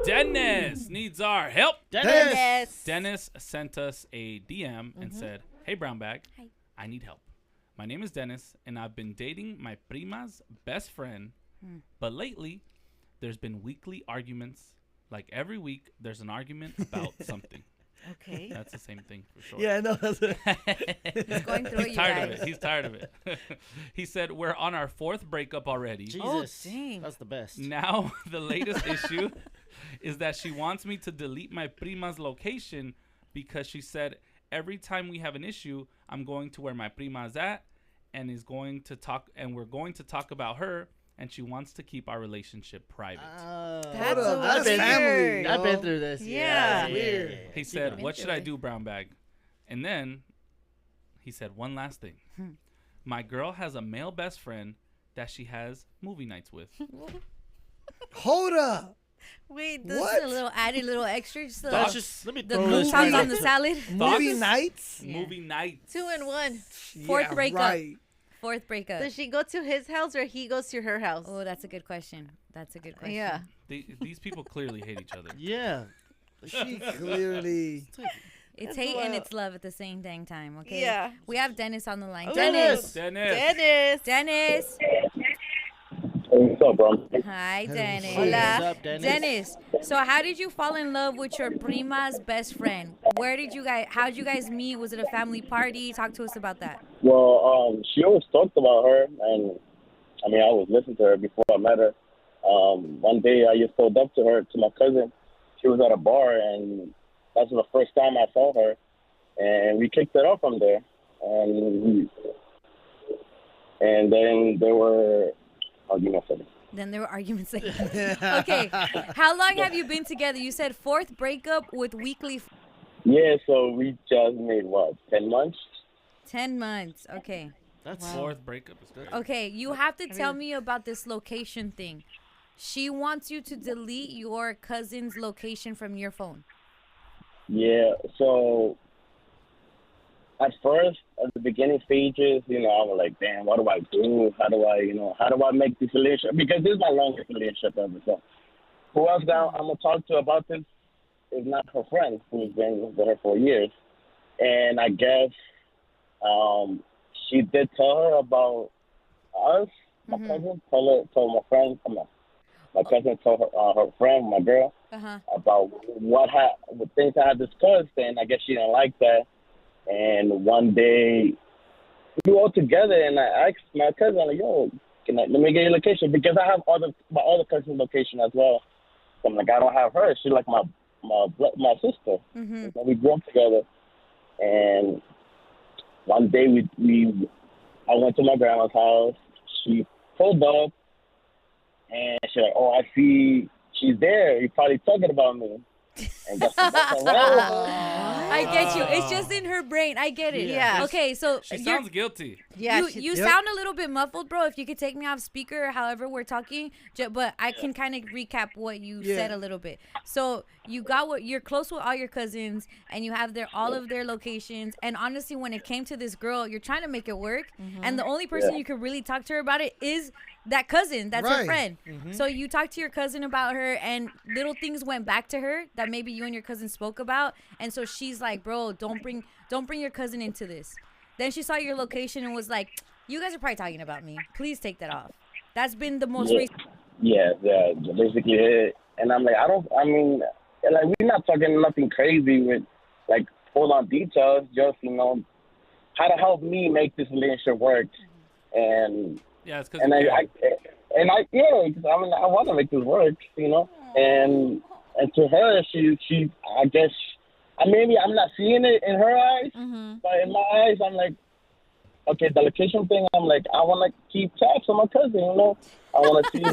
Dennis needs our help. Dennis sent us a DM and said, "Hey, Brown Bag, Hi. I need help. My name is Dennis, and I've been dating my prima's best friend, but lately there's been weekly arguments. Like every week, there's an argument about something." Okay. That's the same thing for sure. Yeah, I know. That's it. He's going through it, He's you tired guys. of it. He's tired of it. He said, "We're on our 4th breakup already. Jesus. dang. That's the best. Now, the latest issue is that she wants me to delete my prima's location because she said every time we have an issue, I'm going to where my prima's at and we're going to talk about her, and she wants to keep our relationship private." That's Hold up, weird. that's family. yo. I've been through this. Yeah. Yeah. Weird. He said, "What should I do, Brown Bag?" And then he said one last thing. My girl has a male best friend that she has movie nights with. Hold up. Wait, this What? is a little added, little extra. Just That's just, let me the throw this croutons right on the into- salad. Movie nights? Yeah. Movie nights. 2 in 1. Fourth Yeah, breakup. Right. 4th breakup. Does she go to his house or he goes to her house? Oh, that's a good question. Yeah. These people clearly hate each other. Yeah. She clearly. It's That's hate and wild. it's love at the same dang time, okay? Yeah. We have Dennis on the line. Ooh. Dennis. Dennis. Dennis. What's up, bro? Hi, Hello. Dennis. Hola. What's up, Dennis? Dennis. So how did you fall in love with your prima's best friend? How did you guys meet? Was it a family party? Talk to us about that. Well, she always talked about her, and I mean, I always listened to her before I met her. One day, I just pulled up to her, to my cousin. She was at a bar, and that's the first time I saw her, and we kicked it off from there. And then there were arguments. Then there were arguments. Okay. How long have you been together? You said 4th breakup with weekly. Yeah, so we just made, 10 months? 10 months. Okay. That's 4th breakup is great. Okay. You have to tell me about this location thing. She wants you to delete your cousin's location from your phone. Yeah, so at first, at the beginning stages, I was like, damn, what do I do? How do I make this relationship? Because this is my longest relationship ever. So who else now I'm going to talk to about this is not her friend who's been with her for years. And I guess she did tell her about us, my cousin, told my friend, my cousin told her friend, my girl, about what things I had discussed, and I guess she didn't like that. And one day, we were all together, and I asked my cousin, like, "Yo, let me get your location?" Because I have my other cousin's location as well. So I'm like, I don't have her. She's like my sister. And we grew up together. And one day, I went to my grandma's house. She pulled up, and she's like, "Oh, I see she's there. You're probably talking about me." And that's I get you. It's just in her brain. I get it. Yeah. Okay, so She sounds guilty. Yeah. you sound a little bit muffled, bro. If you could take me off speaker, however we're talking, but I can kind of recap what you said a little bit. So you're close with all your cousins, and you have all of their locations. And honestly, when it came to this girl, you're trying to make it work, and the only person you could really talk to her about it is that cousin. That's her Right. friend. So you talked to your cousin about her, and little things went back to her that maybe you and your cousin spoke about, and so she's like, "Bro, don't bring your cousin into this." Then she saw your location and was like, "You guys are probably talking about me. Please take that off." That's been the most recent. Yeah, basically it. And I'm like, like, we're not talking nothing crazy with, like, full-on details, just, how to help me make this relationship work. And Yeah, it's because because I want to make this work, And to her, she I guess, maybe I'm not seeing it in her eyes, but in my eyes, I'm like, okay, the location thing, I'm like, I want to keep tabs on my cousin, I want to see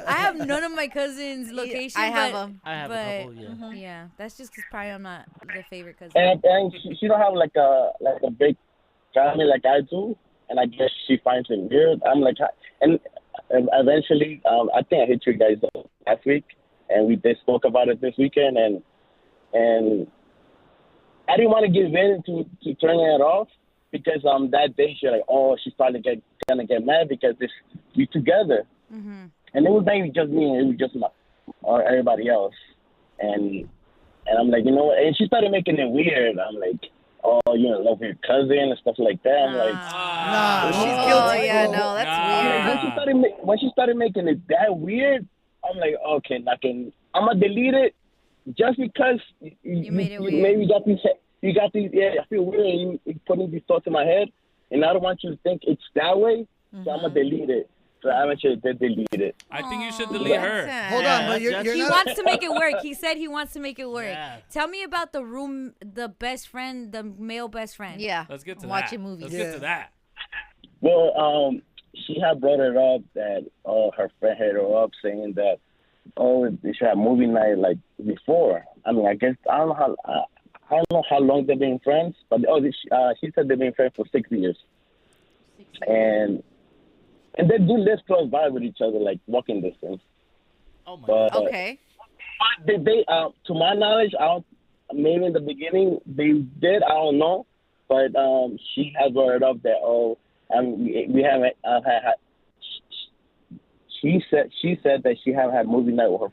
I have none of my cousin's locations. I have them. I have a couple, yeah. Yeah, that's just because probably I'm not the favorite cousin. And she don't have like a big family like I do, and I guess she finds it weird. I'm like, and eventually, I think I hit you guys up last week, and we spoke about it this weekend, and I didn't want to give in to turning it off, because that day she's like, oh, she's probably gonna get mad because we together, and it was not even just me, it was just everybody else, and I'm like, you know what? And she started making it weird. I'm like, oh, you in love with your cousin and stuff like that. I'm like, Nah, she's Oh, guilty. yeah, bro. no, that's Nah. weird. when she started making it that weird, I'm like, okay, I'm gonna delete it just because You made it weird. maybe you got these. Yeah, I feel weird. And you putting these thoughts in my head, and I don't want you to think it's that way. So I'm gonna delete it. So I eventually did delete it. I think you should delete her. Hold on, but you're He not. wants to make it work. He said he wants to make it work. Yeah. Tell me about the best friend, the male best friend. Yeah. Let's get to Watching that. movies. Let's get to that. Well, she had brought it up that her friend hit her up saying that they should have movie night like before. I mean, I guess I don't know how long they've been friends, but she said they've been friends for 6 years, and they do live close by with each other, like walking distance. Oh my But Okay. they to my knowledge, maybe in the beginning they did. I don't know, but she has brought it up that we haven't had. She said that she haven't had movie night with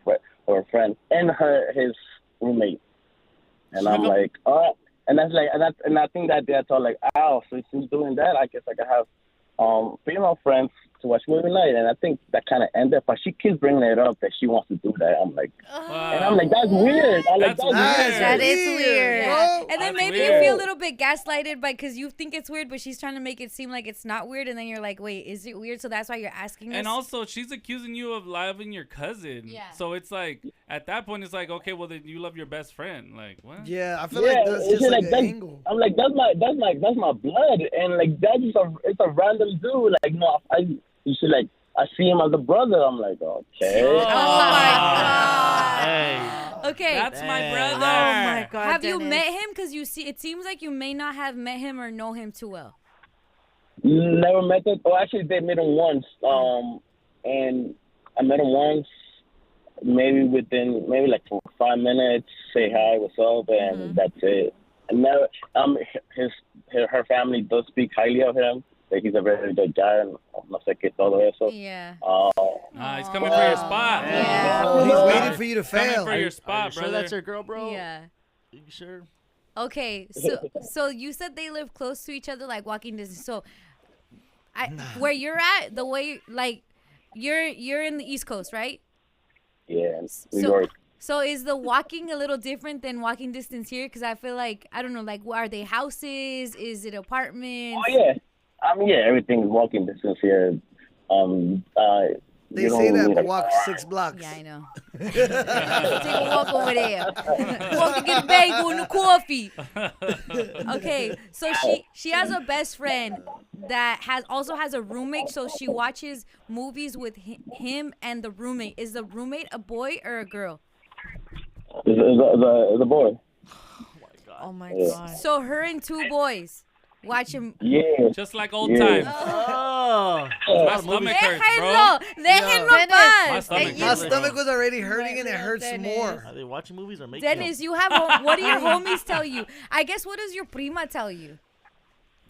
her friend and his roommate, and I'm like, and that's like, and I think that they thought like, oh, so she's doing that. I guess I could have female friends to watch movie night, and I think that kind of ended. But she keeps bringing it up that she wants to do that. I'm like, and I'm like, that's weird. That's weird. That is weird. Yeah. And then That's maybe weird. you feel a little bit gaslighted because you think it's weird, but she's trying to make it seem like it's not weird, and then you're like, wait, is it weird? So that's why you're asking us. And also, she's accusing you of loving your cousin. Yeah. So it's like, at that point, it's like, okay, well, then you love your best friend. Like, what? Yeah, I feel like that's just like an angle. I'm like, that's my blood, and like it's a random dude. Like, no, you should like. I see him as a brother. I'm like, okay. Oh my God. Hey. Okay. That's my Damn. brother. Oh my God. Have you Dennis. met him? Because it seems like you may not have met him or know him too well. Never met him. Oh, actually, they met him once. And I met him once. Maybe like for 5 minutes. Say hi, what's up, and that's it. And never. Her family does speak highly of him. Like he's a very good guy, and no sé qué todo eso. Yeah. He's coming for your spot. Yeah. Oh, he's waiting for you to Coming fail. for your Are spot, you sure brother. that's your girl, bro? Yeah. You sure? Okay, so you said they live close to each other, like walking distance. So, where you're at, the way like you're in the East Coast, right? Yeah, New York. So is the walking a little different than walking distance here? Because I feel like I don't know, like are they houses? Is it apartments? Oh yeah, everything's walking distance here. They say that, but walk 6 blocks. Yeah, I know. Take a walk over there. Walk to get a bagel and a coffee. Okay, so she has a best friend that also has a roommate. So she watches movies with him and the roommate. Is the roommate a boy or a girl? The boy. Oh my Yeah. God. So her and 2 boys watch him. Yeah. Just like old Yeah. times. Oh. My stomach hurts, bro. Déjenlo My paz. stomach My hurts. stomach was already hurting and it hurts Dennis. more. Are they watching movies or making Dennis, them? you have what do your homies tell you? I guess what does your prima tell you?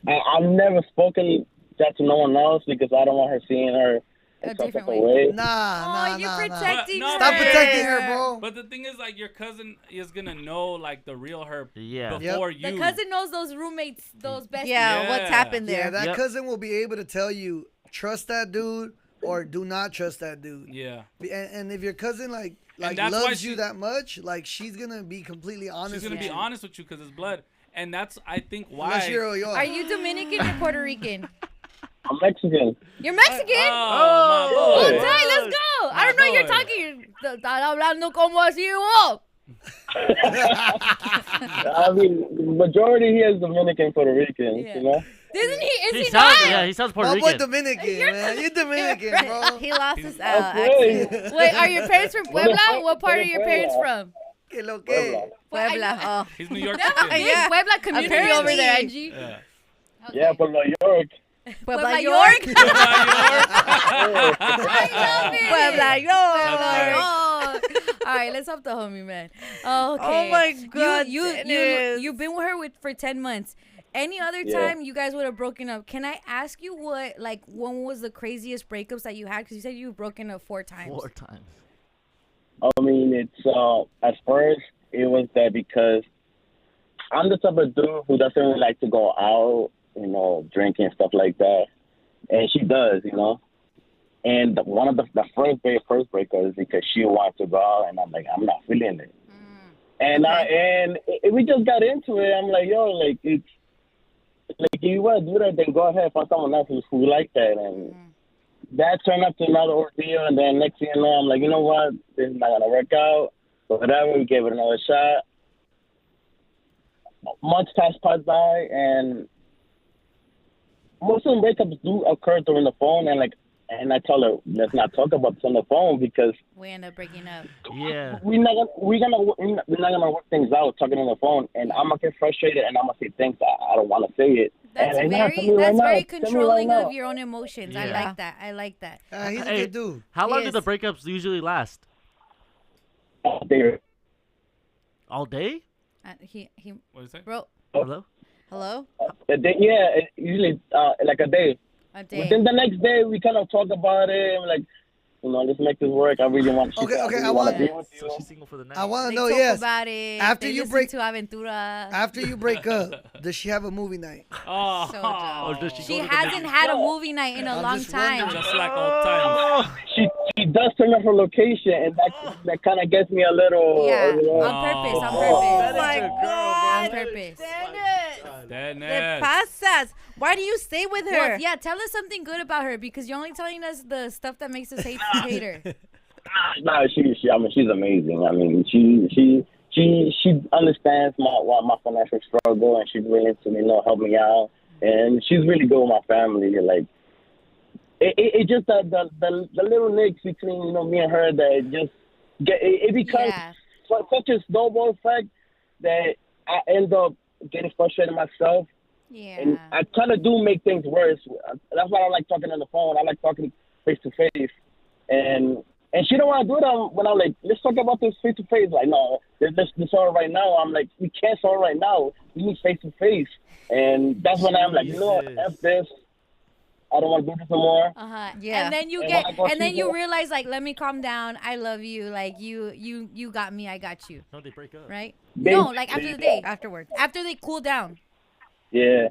I've never spoken that to no one else because I don't want her seeing her A in some different type of way. way. Nah, You're nah. protecting But no, her. Stop protecting her, bro. But the thing is, like, your cousin is gonna know, like, the real her Yeah. before you. The cousin knows those roommates, those besties. Yeah, Yeah. what's happened Yeah, there? that Yep. cousin will be able to tell you, trust that dude or do not trust that dude. Yeah. And if your cousin like that's why loves you she- that much, like she's gonna be completely honest. She's gonna with be you. honest with you because it's blood. And that's, I think, Unless why. you're yo. Are you Dominican or Puerto Rican? I'm Mexican. You're Mexican? Oh, my Oh, boy. dang, let's go. I don't know, you're boy. talking. Estás hablando como así vos. I mean, the majority here is Dominican, Puerto Rican. Yeah. You know. Isn't he? Is he sounds, not? yeah, he sounds Puerto My boy Rican. Dominican, man. You're Dominican, bro. He lost his Okay. accent. Wait, are your parents from Puebla? What part are your parents from? Que lo Puebla. que? Puebla. Oh. He's New York. That's a big Yeah. Puebla community Apparently. over there, Angie. Yeah. Yeah, from New York. Puebla, York. York. I love it. Puebla, York. Oh. All right, let's help the homie, man. Oh, okay. Oh my God, you've Dennis. been with her for 10 months. Any other Yeah. time you guys would have broken up? Can I ask you when was the craziest breakups that you had? Because you said you've broken up 4 times. 4 times. I mean, it's at first it was that because I'm the type of dude who doesn't really like to go out, drinking and stuff like that, and she does, And one of the first breakup is because she wanted to go out, and I'm like, I'm not feeling it. And we just got into it. I'm like, yo, like it's like you want to do that, then go ahead, find someone else who like that, and that turned up to another ordeal. And then next thing you know, I'm like, you know what, this is not gonna work out. But whatever, we gave it another shot. Months passed by, and most of the breakups do occur during the phone, and I tell her, let's not talk about this on the phone because we end up breaking up. Yeah. we're not gonna work things out talking on the phone, and I'm gonna get frustrated, and I'm gonna say things I don't want to say it. That's and very controlling of your own emotions. Yeah. I like that. He's a good dude. How long He do the is. breakups usually last? There. All day? He What is it? bro. Hello? Hello. Usually like a day. A day. Then the next day we kind of talk about it. And like, let's make this work. I really want. Okay, I really I want want- to be with So you. she's single for the night. I want They to know, talk yes. about it. After They you listen break- to Aventura. After you break up, does she have a movie night? Oh, So Or does She she go to the hasn't had a movie night in a I'm long just time. wondering. just like old times. She does turn up her location, and that kind of gets me a little. Yeah, you know, on purpose, on Oh. purpose. my On God. purpose. Dennis. Dennis. Te pasas. Why do you stay with her? Well, yeah, tell us something good about her because you're only telling us the stuff that makes us hate her. No, she's amazing. I mean, she understands my financial struggle, and she's willing to help me out, and she's really good with my family. Like, it just the little nicks between me and her that just it becomes Yeah. such a snowball effect that I end up getting frustrated myself, and Yeah. I kind of do make things worse. That's why I like talking on the phone. I like talking face to face, and she don't want to do it when I'm like, let's talk about this face to face. Like, no, let's solve it right now. I'm like, we can't solve it right now. We need face to face, and that's when I'm like, you know what, F this. I don't want to do this no more. Yeah. And then you And get, when I go and then see you her- realize, like, let me calm down. I love you. Like, you got me. I got you. No, they break up. Right? They- No, like after the day, Afterwards. after they cool down. Yeah.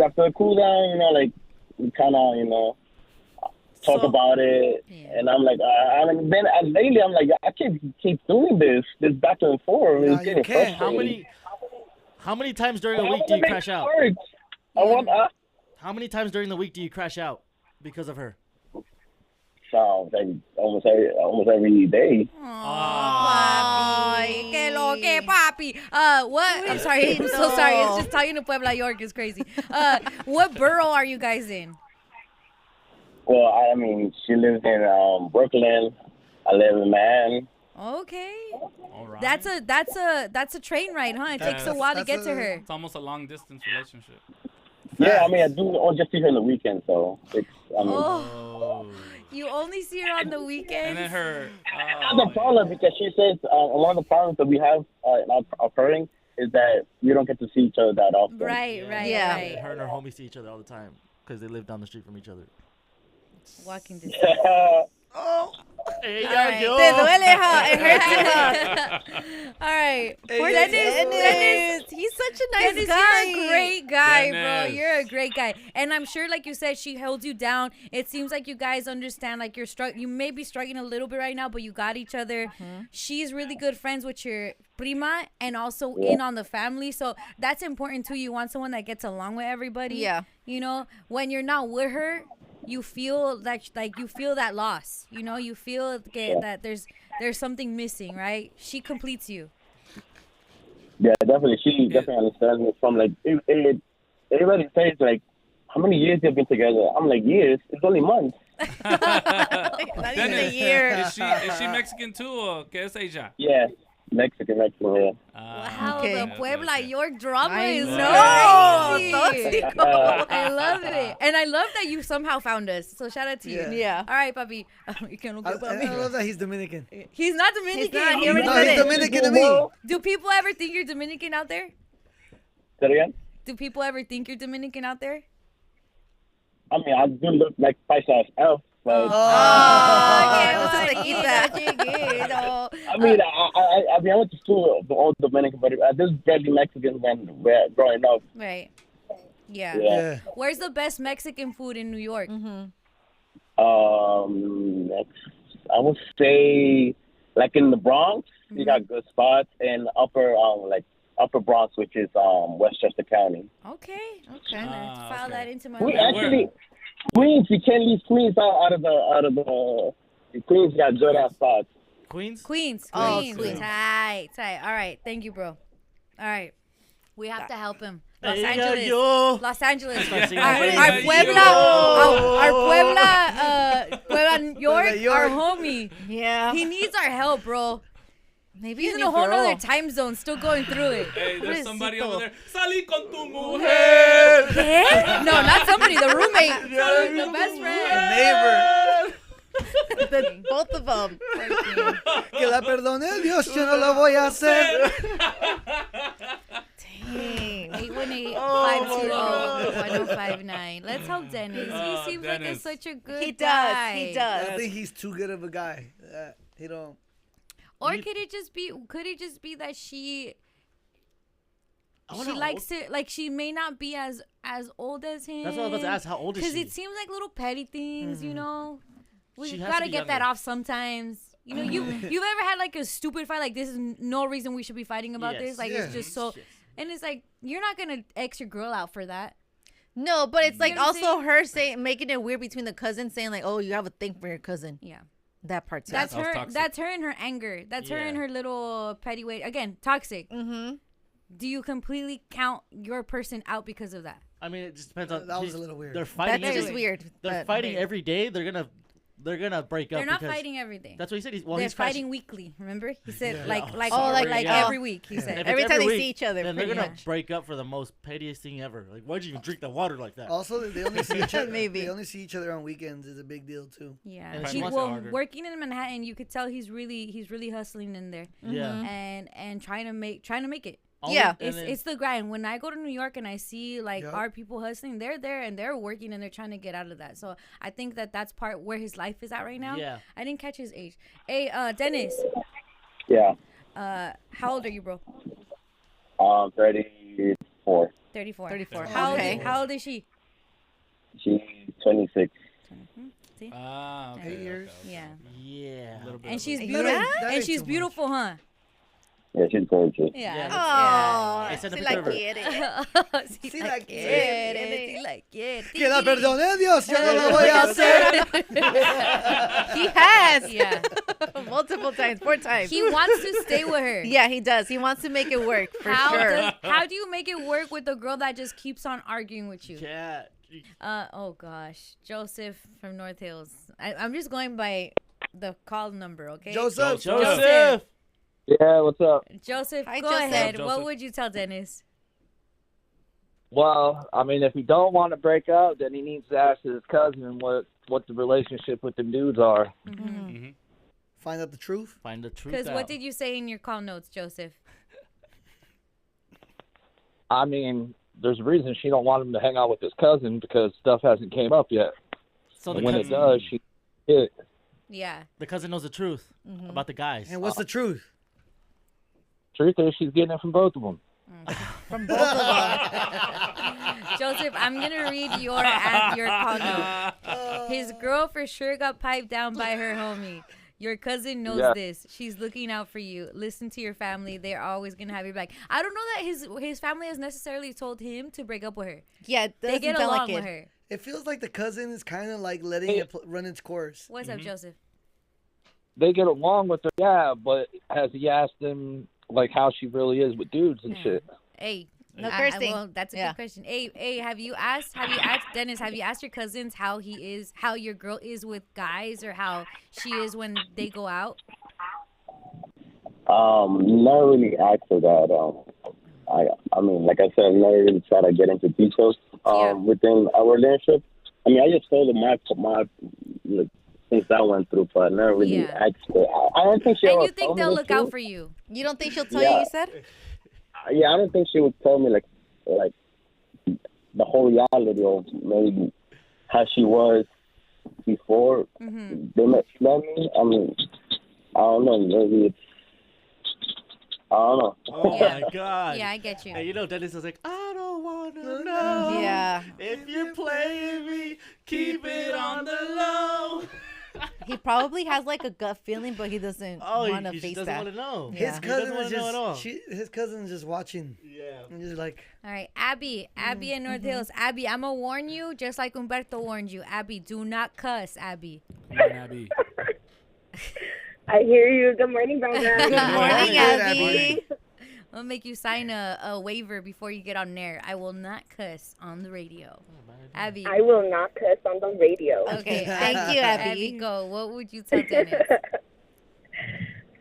After a cool down, like, we kind of, talk So- about it, Yeah. and I'm like, and then lately I'm like, I can't keep doing this back and forth. No, It's you getting can't. frustrating. How many times during a I week wanna do you make crash it out? work. How many times during the week do you crash out because of her? So like almost every day. Papi, que lo que papi. What? I'm sorry. I'm so sorry. It's just talking to Puebla, York is crazy. What borough are you guys in? Well, I mean, she lives in Brooklyn. I live in Manhattan. Okay. All right. That's a train ride, huh? It takes a while to That's get to a- her. It's almost a long distance relationship. Yeah, I mean, I do just see her on the weekend, so it's. I mean, Oh, you only see her on the And weekends. then her. that's the problem because she says one of the problems that we have occurring is that we don't get to see each other that often. Right, right, Yeah. right. Her and her homies see each other all the time because they live down the street from each other. Walking distance. Hey, All right. Te duele, huh? It hurts, huh? All right. Hey, Dennis, He's such a nice Dennis, guy. you're a great guy, bro. Dennis. You're a great guy. And I'm sure, like you said, she held you down. It seems like you guys understand, like you may be struggling a little bit right now, but you got each other. She's really good friends with your prima and also in on the family. So that's important too. You want someone that gets along with everybody. Yeah. You know, when you're not with her, you feel like you feel that loss. You know, you feel that there's something missing, right? She completes you. Yeah, definitely. She definitely understands me from like everybody says like, how many years you've been together? I'm like, years. It's only months. Not even a year. Is she Mexican too, or que es ella? Yeah, Mexican. Yeah. Wow, Okay. the Puebla York drama I is know. crazy. Tóxico. I love it. And I love that you somehow found us. So shout out to you. Yeah. Yeah. All right, papi. You can't look I, at I papi. love that he's Dominican. He's not Dominican. not. He You already already No, said he's it. Dominican to me. Do people ever think you're Dominican out there? Say it again? Do people ever think you're Dominican out there? I mean, I do look like Paisa as F. but Chiquito. I mean, I went to school with all Dominican, but there's barely Mexicans when we're growing up. Right. Yeah. Yeah. Where's the best Mexican food in New York? I would say, like in the Bronx, you got good spots, and upper Bronx, which is Westchester County. Okay. Let's file that into my. We actually Queens. You can't leave Queens out of the. Queens got good ass spots. Queens? Oh, Queens. Tight. All right. Thank you, bro. All right. We have to help him. Los Hey, Angeles. yo. Los Angeles. Start singing Our Hey, Puebla, New York, Puebla, York. our homie. Yeah. He needs our help, bro. Maybe He's a in new a whole girl. other time zone, still going through it. Hey, there's somebody Pobrecito. over there. Salí con tu mujer. ¿Qué? No, not somebody, the roommate. The best friend. Neighbor. Both of them. Que la perdone Dios, yo no lo voy a hacer. Dang. 818-520-1059. Let's help Dennis. He seems like Dennis. such a good He guy. does. I think he's too good of a guy. He don't. Or could it just be that she wonder how likes it, like she may not be as old as him. That's what I was about to ask. How old is she? Because it seems like little petty things, you know. We She has gotta to be get that younger. off sometimes. You know, you've ever had like a stupid fight, like this is no reason we should be fighting about Yes. this. Like Yes. it's just so, and it's like you're not gonna X your girl out for that. No, but it's like know what I'm also her saying, making it weird between the cousins, saying like, "Oh, you have a thing for your cousin." Yeah, That part too. that's Sounds her. toxic. That's her and her anger. That's her and Yeah. her little petty way. Again, toxic. Mm-hmm. Do you completely count your person out because of that? I mean, it just depends on. That was a little weird. They're fighting. That's just every- weird. They're but- fighting every day. They're gonna break up. They're not because fighting every day. That's what he said. They're They're fighting weekly. Remember, he said Yeah. like Yeah. every week. He said. If it's Every time they week, see each other, then they're pretty gonna much. break up for the most pettiest thing ever. Like, why'd you even drink the water like that? Also, they only see each other. Maybe. They only see each other on weekends is a big deal too. Yeah, And she wants it harder. working in Manhattan, you could tell he's really hustling in there, Yeah. and trying to make it. Yeah. And It's then- it's the grind. When I go to New York and I see like Yup. our people hustling, they're there and they're working and they're trying to get out of that. So I think that's part where his life is at right now. Yeah. I didn't catch his age. Hey, Dennis, Yeah. how old are you, bro? 34. 34. 34. How Okay. old is she? She's 26. See? Okay. 8 years. Yeah. Yeah. A little bit And of she's a- beautiful. Yeah? That And ain't she's too beautiful, huh? Yeah, she's gorgeous. Yeah. Oh, Hey, send a sí picture la of her. quiere. Sí Sí la la quiere, quiere. sí la quiere. Que la perdone Dios, yo no lo voy a hacer. He has. Yeah. Multiple times, 4 times. He wants to stay with her. Yeah, he does. He wants to make it work for sure. How do you make it work with a girl that just keeps on arguing with you? Cat. Oh gosh, Joseph from North Hills. I'm just going by the call number, okay? Joseph. Joseph. Yeah, what's up? Joseph, Hi, go Joseph. ahead. Joseph. What would you tell Dennis? Well, I mean, if he don't want to break up, then he needs to ask his cousin what the relationship with them dudes are. Mhm. Find out the truth. Find the truth Because out. what did you say in your call notes, Joseph? I mean, there's a reason she don't want him to hang out with his cousin because stuff hasn't came up yet. So And the when cousin, it does, she it. Yeah. the cousin knows the truth about the guys. And what's the truth? Truth is, she's getting it from both of them. From both of them. Joseph, I'm gonna read your call note. His girl for sure got piped down by her homie. Your cousin knows Yeah. this. She's looking out for you. Listen to your family. They're always gonna have your back. I don't know that his family has necessarily told him to break up with her. Yeah, it They doesn't get sound along like it. with her. It feels like the cousin is kind of like letting it run its course. What's up, Joseph? They get along with her, yeah, but has he asked them like how she really is with dudes and shit? Hey. No cursing. Well, that's a Yeah. good question. Hey, have you asked Dennis, have you asked your cousins how your girl is with guys or how she is when they go out? Not really asked for that. I mean, like I said, I'm not really try to get into details within our relationship. I mean, I just told her my like, things I went through, but I never really asked her. I don't think she And ever you think told me they'll the look out truth. for you? You don't think she'll tell you, you said? Yeah, I don't think she would tell me like the whole reality of maybe how she was before they met me. I mean, I don't know. Maybe it's, I don't know. Oh Yeah. my God. Yeah, I get you. And you know, Dennis was like, I don't wanna know. Yeah. If you're playing me, keep it on the low. He probably has like a gut feeling, but he doesn't want to he face just doesn't that. want to know. Yeah. His He cousin doesn't was wanna know at all. just his cousin's just watching. Yeah. And just like, All right, Abby in North Hills. Abby, I'm gonna warn you, just like Humberto warned you. Abby, do not cuss, Abby. Come on, Abby. I hear you. Good morning, brother. Good morning, Good, Abby. I'll make you sign a waiver before you get on air. I will not cuss on the radio. Abby. I will not cuss on the radio. Okay, Thank you, Abby, Abby. go. What would you tell Dennis?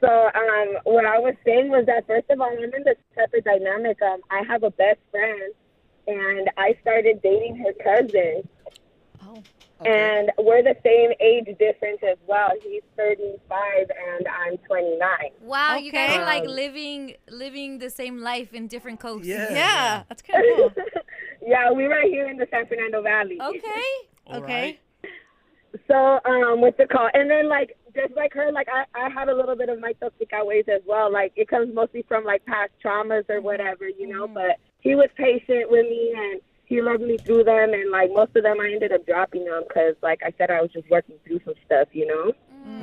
So, what I was saying was that, first of all, I'm in this type of dynamic. I have a best friend, and I started dating her cousin. Oh. And we're the same age difference as well. He's 35 and I'm 29. Wow, you guys are like Okay. living the same life in different coasts. Yeah, that's kind of cool. Yeah, we right here in the San Fernando Valley. Okay. All Okay. right. So, what's it called? And then, like, just like her, like, I have a little bit of my Toxica ways as well. Like, it comes mostly from, like, past traumas or whatever, you know. But he was patient with me, and he loved me through them. And, like, most of them I ended up dropping them because, like I said, I was just working through some stuff, you know.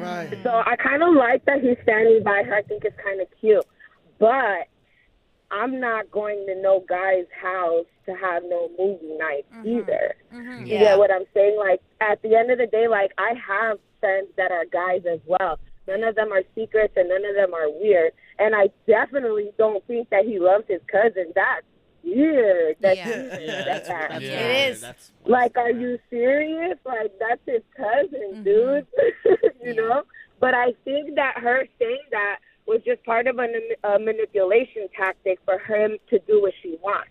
right. So I kind of like that he's standing by her. I think it's kind of cute. But I'm not going to no guy's house to have no movie night either. You get what I'm saying? Like, at the end of the day, like, I have friends that are guys as well. None of them are secrets and none of them are weird. And I definitely don't think that he loves his cousin. That's weird. That's Yeah. It is. like, are you serious? Like, that's his cousin, dude. you know? But I think that her saying that was just part of a manipulation tactic for him to do what she wants.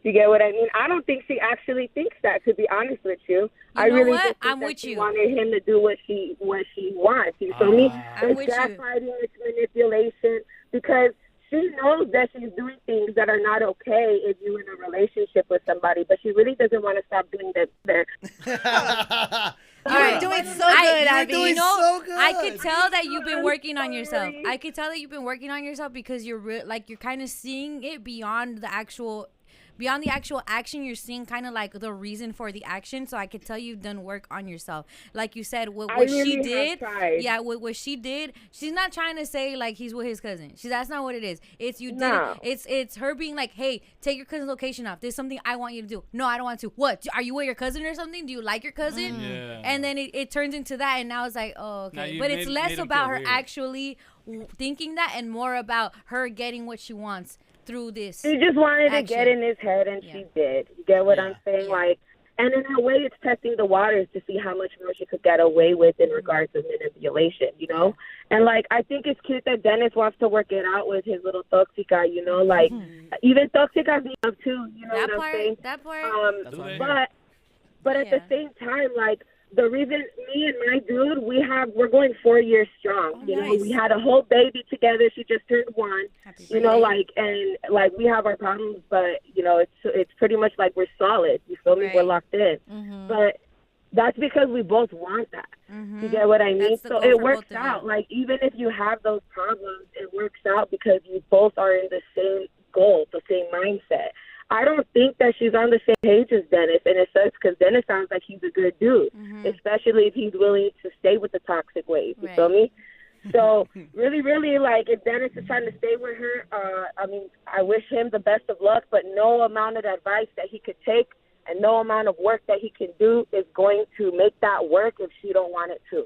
You get what I mean? I don't think she actually thinks that, to be honest with you. I know really what? just think I'm that with she you. wanted him to do what she wants. You feel me? I'm It's with you. gaslighting, it's manipulation, because she knows that she's doing things that are not okay if you're in a relationship with somebody, but she really doesn't want to stop doing that there. You're doing so I- good, you're Abby. doing so good. I could tell that you've been working on yourself. sorry. I could tell that you've been working on yourself because you're you're kind of seeing it beyond the actual action. You're seeing kind of like the reason for the action. So I could tell you've done work on yourself. Like you said, what I she really have did, tried. yeah, what she did. She's not trying to say like he's with his cousin. That's not what it is. It's you did No. it. It's her being like, hey, take your cousin's location off. There's something I want you to do. No, I don't want to. What? Are you with your cousin or something? Do you like your cousin? Yeah. And then it turns into that, and now it's like, oh, Now okay. you But it's made less him about feel her weird. actually thinking that and more about her getting what she wants through this. She just wanted to action. get in his head, and Yeah. she did. You get what I'm saying? Yeah. Like, and in a way, it's testing the waters to see how much more she could get away with in regards to manipulation, you know? And, like, I think it's cute that Dennis wants to work it out with his little Toxica, you know? Like, even Toxica's love, too, you know That what I'm saying? part, that part. That's what I Do hear. But at Yeah. the same time, like, the reason me and my dude, we're going 4 years strong. You know, nice. we had a whole baby together. She just turned 1. Happy You know, birthday. like, and like we have our problems, but you know, it's pretty much like we're solid. You feel me? Right. We're locked in. Mm-hmm. But that's because we both want that. You get what I mean? That's the So goal it for works both of you. out. Like, even if you have those problems, it works out because you both are in the same goal, the same mindset. I don't think that she's on the same page as Dennis, and it sucks because Dennis sounds like he's a good dude, especially if he's willing to stay with the toxic ways. You feel me? So really, really, like, if Dennis is trying to stay with her, I mean, I wish him the best of luck, but no amount of advice that he could take and no amount of work that he can do is going to make that work if she don't want it to.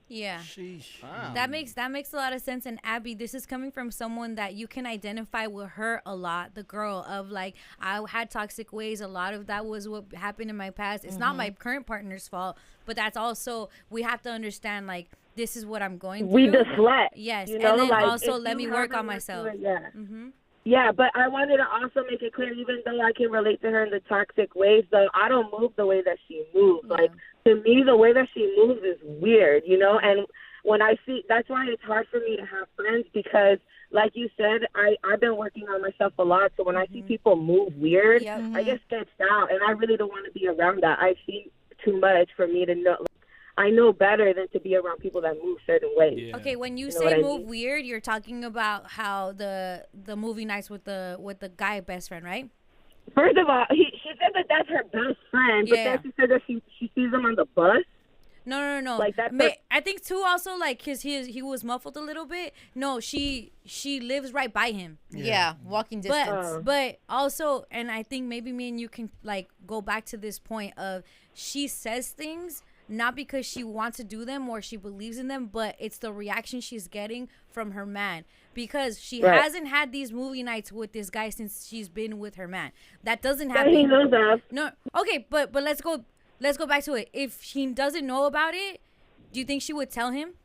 Yeah. Sheesh. Wow. That makes a lot of sense. And Abby, this is coming from someone that you can identify with her a lot. The girl of like, I had toxic ways. A lot of that was what happened in my past. It's not my current partner's fault, but that's also, we have to understand, like, this is what I'm going through. We deflect. Yes, you know, and then like, also if let you me work haven't on went myself. through it, yeah. Mm-hmm. Yeah, but I wanted to also make it clear, even though I can relate to her in the toxic ways, though, I don't move the way that she moves. Yeah. Like, to me, the way that she moves is weird, you know? And when I see, that's why it's hard for me to have friends because, like you said, I've been working on myself a lot. So when I see people move weird, Yep. I get sketched out, and I really don't want to be around that. I've seen too much for me to know. I know better than to be around people that move certain ways. Yeah. Okay, when you know say what I move mean? weird, you're talking about how the movie nights with the guy best friend, right? First of all, she said that that's her best friend, but Yeah. then she said that she sees him on the bus. No. Like, that's I think too also like cause he was muffled a little bit. No, she lives right by him. Yeah, walking distance. But also, and I think maybe me and you can like go back to this point of she says things not because she wants to do them or she believes in them, but it's the reaction she's getting from her man because she hasn't had these movie nights with this guy since she's been with her man. That doesn't happen. He knows that. No, okay, but let's go back to it. If she doesn't know about it, do you think she would tell him?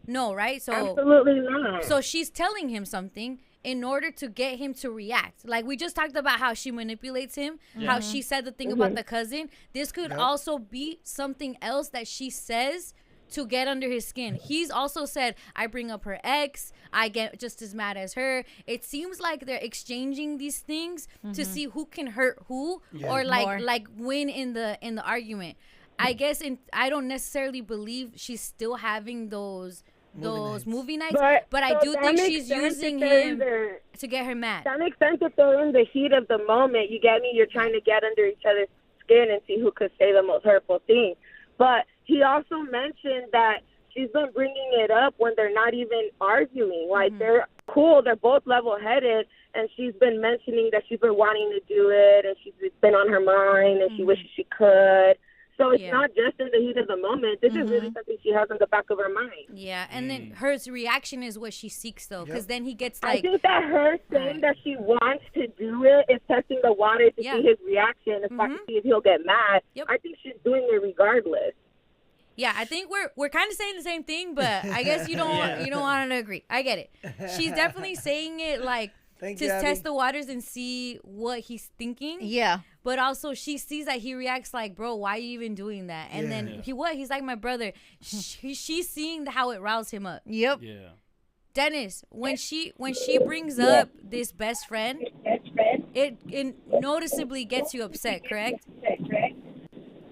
No, right? So Absolutely not. So she's telling him something in order to get him to react. Like we just talked about how she manipulates him, how she said the thing about the cousin. This could also be something else that she says to get under his skin. He's also said, I bring up her ex, I get just as mad as her. It seems like they're exchanging these things to see who can hurt who or like win in the argument. I guess I don't necessarily believe she's still having those movie nights, but I do think she's using him to get her mad. That makes sense if they're in the heat of the moment. You get me? You're trying to get under each other's skin and see who could say the most hurtful thing. But he also mentioned that she's been bringing it up when they're not even arguing. Like, they're cool. They're both level-headed. And she's been mentioning that she's been wanting to do it, and she's been on her mind, and she wishes she could. So it's not just in the heat of the moment. This is really something she has in the back of her mind. Yeah, and then her reaction is what she seeks, though, because then he gets like... I think that her saying that she wants to do it is testing the water to see his reaction, to see if he'll get mad. I think she's doing it regardless. Yeah, I think we're kind of saying the same thing, but I guess you don't want to agree. I get it. She's definitely saying it like to test the waters and see what he's thinking. Yeah. But also she sees that he reacts like, bro, why are you even doing that? And then he's like my brother. She's seeing how it riles him up. Yep. Yeah. Dennis, when she brings up this best friend, it noticeably gets you upset, correct?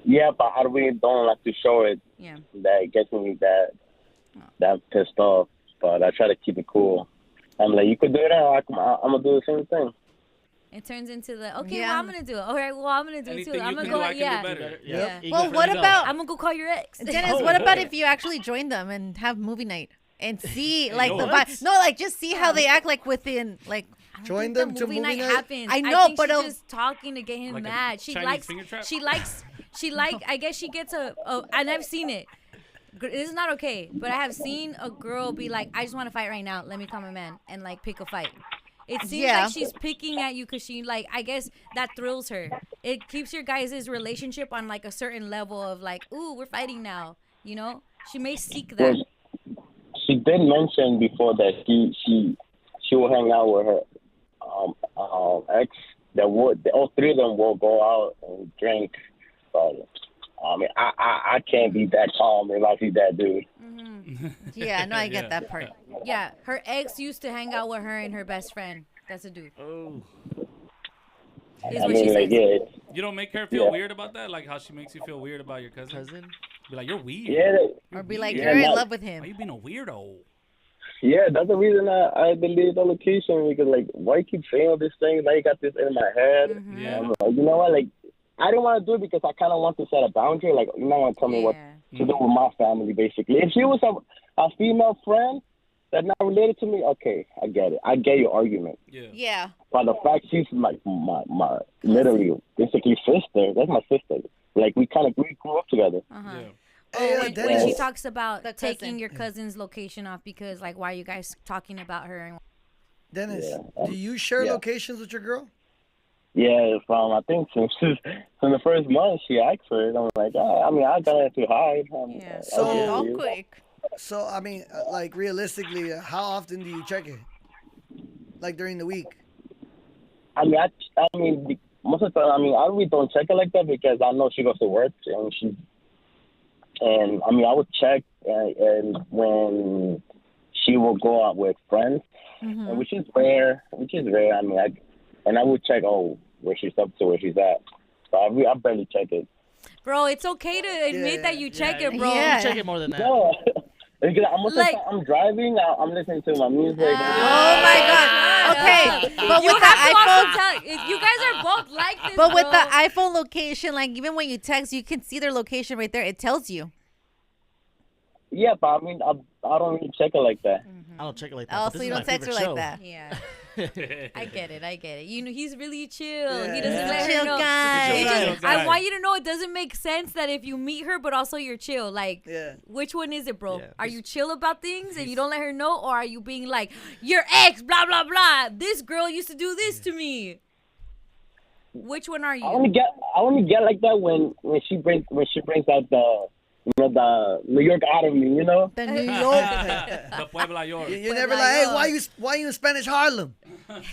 Yeah, but I really don't like to show it. Yeah. That gets me that pissed off. But I try to keep it cool. I'm like, you could do that. I'm gonna do the same thing. It turns into the well, I'm gonna do it. All right, well, I'm gonna do it too. I'm gonna go. go. I can do better. Yeah. Well, what about I'm gonna go call your ex. Dennis? What about if you actually join them and have movie night and see like the vibe? No, like just see how they act like within like. Join them to movie night. Happens. I know, think but she's just talking to get him like mad. She likes. I guess she gets and I've seen it. This is not okay, but I have seen a girl be like, I just want to fight right now. Let me call my man and like pick a fight. It seems like she's picking at you because she like, I guess that thrills her. It keeps your guys' relationship on like a certain level of like, ooh, we're fighting now. You know, she may seek that. Well, she did mention before that she will hang out with her ex. All three of them will go out and drink. But I mean, I can't be that calm if I see that dude. Yeah, no, I get that part. Yeah, her ex used to hang out with her and her best friend. That's a dude. Oh. Is what she says. You don't make her feel weird about that? Like how she makes you feel weird about your cousin? Be like, you're weird. Yeah. Or be like, you're in love with him. Why you being a weirdo? Yeah, that's the reason I believe the location, because like, why you keep saying all these things? Now you got this in my head. Yeah. I'm like, you know what? Like, I don't want to do it because I kind of want to set a boundary. Like, you're not going to tell me what to do with my family, basically. If she was a female friend that's not related to me, okay, I get it. I get your argument. Yeah. But the fact she's like my literally, basically sister, that's my sister. Like, we grew up together. When she talks about taking your cousin's location off because, like, why are you guys talking about her? Dennis, do you share locations with your girl? Yeah, I think since the first month she asked for it. I'm like, I mean, I got it to hide. So quick. So I mean, like realistically, how often do you check it? Like during the week? I mean, most of the time, I really don't check it like that because I know she goes to work and I mean, I would check and when she will go out with friends, and which is rare. I mean, I would check, where she's up to, where she's at. So I barely check it. Bro, it's okay to admit that you check it, bro. Yeah. You check it more than that. No. Because Like- I'm driving. I'm listening to my music. Oh my God. Okay, but You with the have to also iPhone, tell, you guys are both like this, but with bro. the iPhone location, like even when you text, you can see their location right there. It tells you. Yeah, but I mean, I don't really check it like that. I don't check it like that. Oh, but so this you is don't my text her favorite like show. that. Yeah. I get it. You know, he's really chill. Yeah. He doesn't Yeah. let her Chill know. guy. It just- Chill guy. I want you to know it doesn't make sense that if you meet her, but also you're chill. Like, Yeah. which one is it, bro? Yeah. Are you chill about things and you don't let her know, or are you being like, your ex, blah blah blah? This girl used to do this to me. Which one are I you? only get like that when she brings out the New York out of me, you know. The New York. The Puebla York. You're never like, hey, why you in Spanish Harlem? What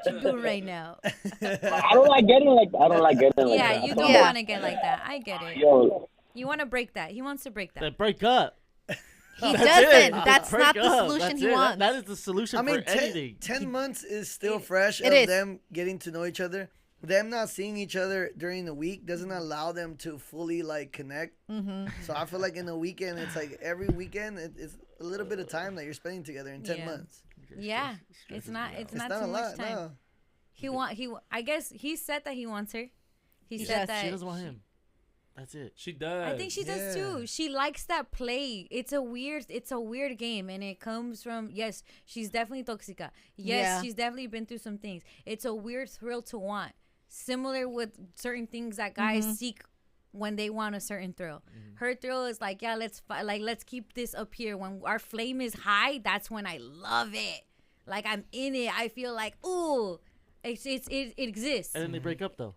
you doing right now? I don't like getting like that. Yeah, you don't Yeah. want to get like that. I get it. Yo, You want to break that. He wants to break that. Then break up. He That's doesn't. it. That's Break not the up. solution That's he it. wants. That is the solution I mean, for anything. 10 months is still fresh It of is. them getting to know each other. Them not seeing each other during the week doesn't allow them to fully like connect. Mm-hmm. So I feel like in the weekend, it's like every weekend, it's a little bit of time that you're spending together in 10 Yeah. months. Yeah, it's not. It's not not too a much lot. time. No. I guess he said that he wants her. He Yes, said that She doesn't want him. That's it. She does. I think she does Yeah. too. She likes that play. It's a weird game, and it comes from, yes, she's definitely toxica. Yes, Yeah. she's definitely been through some things. It's a weird thrill to want. Similar with certain things that guys seek when they want a certain thrill. Her thrill is like, yeah, let's keep this up here. When our flame is high, that's when I love it. Like I'm in it. I feel like, ooh, it exists. And then they break up though.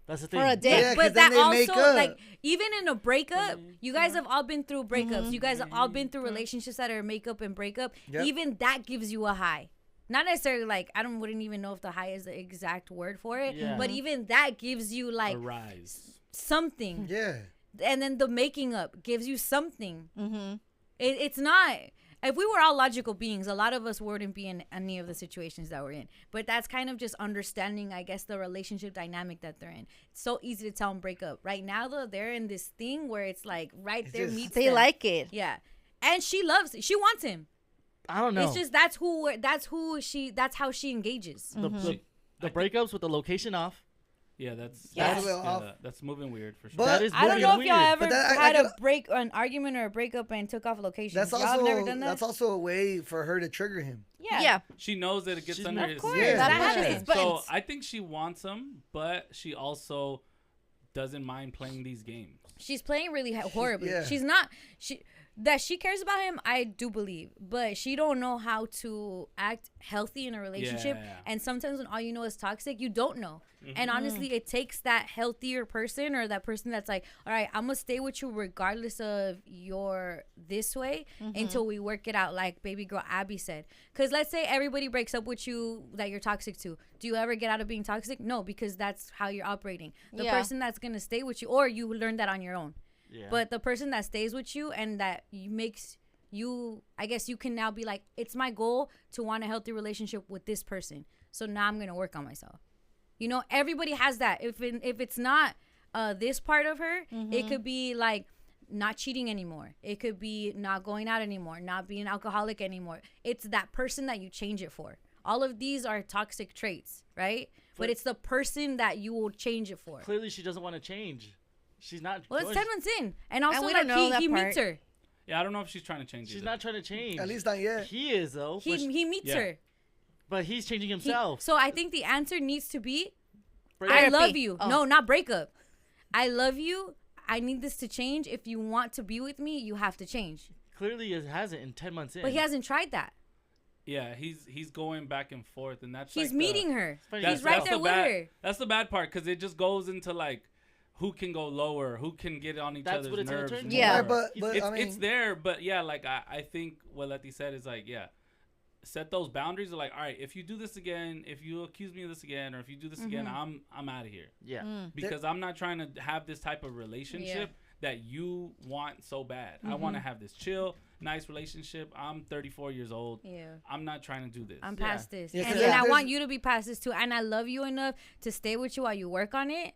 That's the thing. For a day. Yeah, 'cause But then that they make also, up. like, even in a breakup, you guys have all been through breakups. You guys have all been through relationships that are makeup and breakup. Yep. Even that gives you a high. Not necessarily like, wouldn't even know if the high is the exact word for it. Yeah. But even that gives you like a rise. something. Yeah. And then the making up gives you something. Mm-hmm. It's not. If we were all logical beings, a lot of us wouldn't be in any of the situations that we're in. But that's kind of just understanding, I guess, the relationship dynamic that they're in. It's so easy to tell them break up. Right now, though, they're in this thing where it's like right there meets They them. like it. Yeah. And she loves it. She wants him. I don't know. It's just that's how she engages. The breakups with the location off. Yeah, that's Yeah. that's moving weird for sure. But That is I don't moving know if y'all weird. ever But that- I had gotta- an argument or a breakup and took off location. That's Y'all have never done that? that's also a way for her to trigger him. Yeah. She knows that it gets She's under not- his Of course, Yeah. that Pushes happens. his buttons. So I think she wants him, but she also doesn't mind playing these games. She's playing really horribly. Yeah. She's not. That she cares about him, I do believe, but she don't know how to act healthy in a relationship. Yeah. And sometimes when all you know is toxic, you don't know. And honestly, it takes that healthier person or that person that's like, all right, I'm gonna stay with you regardless of your this way until we work it out, like baby girl Abby said. Because let's say everybody breaks up with you that you're toxic to. Do you ever get out of being toxic? No, because that's how you're operating. The Yeah. person that's gonna stay with you, or you learn that on your own. Yeah. But the person that stays with you and that makes you, I guess you can now be like, it's my goal to want a healthy relationship with this person. So now I'm going to work on myself. You know, everybody has that. If it's not this part of her, it could be like not cheating anymore. It could be not going out anymore, not being an alcoholic anymore. It's that person that you change it for. All of these are toxic traits, right? But it's the person that you will change it for. Clearly, she doesn't want to change. She's not. Well, it's 10 months in. And also, we like, don't know that he part. meets her. Yeah, I don't know if she's trying to change. She's either. not trying to change. At least not yet. He is though. He meets Yeah. her. But he's changing He- himself. so I think the answer needs to be, Break I up. love Therapy. you. Oh. No, not breakup. I love you. I need this to change. If you want to be with me, you have to change. Clearly, it hasn't in 10 months in. But he hasn't tried that. Yeah, he's going back and forth, and that's He's like meeting her. funny. He's right that's there the with bad, her. That's the bad part because it just goes into like who can go lower, who can get on each That's other's what it's gonna nerves. turn more. to. Yeah. Right, but it's, I mean, it's there, but yeah, like I think what Letty said is like, yeah, set those boundaries. Of like, all right, if you do this again, if you accuse me of this again, or if you do this again, I'm out of here. Yeah. Because I'm not trying to have this type of relationship that you want so bad. I want to have this chill, nice relationship. I'm 34 years old. Yeah. I'm not trying to do this. I'm past this. Yeah, and 'cause then I there's- want you to be past this too. And I love you enough to stay with you while you work on it.